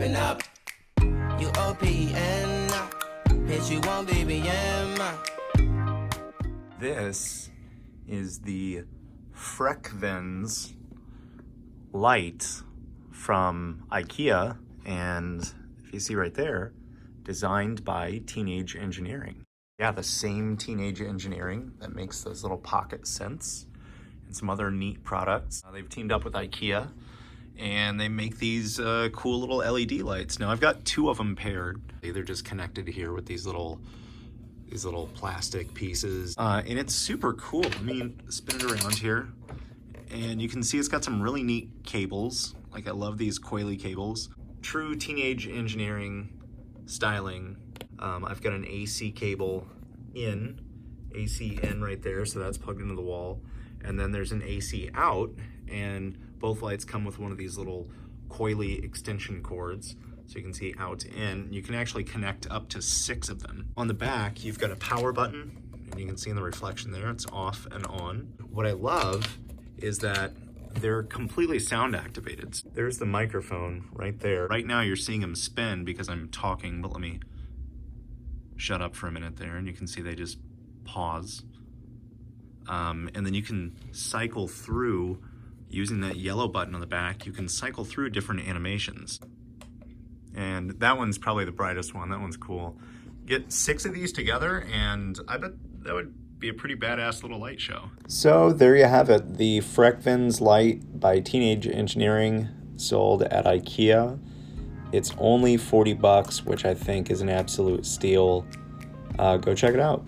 open up. You OPN, bitch, you won't BBM. This is the Frekvens light from IKEA, and if you see right there, designed by Teenage Engineering. Yeah, the same Teenage Engineering that makes those little pocket scents and some other neat products. They've teamed up with IKEA and they make these cool little LED lights. Now I've got two of them paired. They're just connected here with these little plastic pieces. And it's super cool. I mean, spin it around here and you can see it's got some really neat cables. Like I love these coily cables. True Teenage Engineering styling. I've got an AC cable in, AC in right there, so that's plugged into the wall. And then there's an AC out, and both lights come with one of these little coily extension cords. So you can see out in. You can actually connect up to 6 of them. On the back, you've got a power button, and you can see in the reflection there, it's off and on. What I love is that they're completely sound activated. There's the microphone right there. Right now you're seeing them spin because I'm talking, but let me shut up for a minute there, and you can see they just pause. And then you can cycle through, using that yellow button on the back, you can cycle through different animations. And that one's probably the brightest one. That one's cool. Get 6 of these together, and I bet that would be a pretty badass little light show. So there you have it, the Frekvens light by Teenage Engineering, sold at IKEA. It's only $40, which I think is an absolute steal. Go check it out.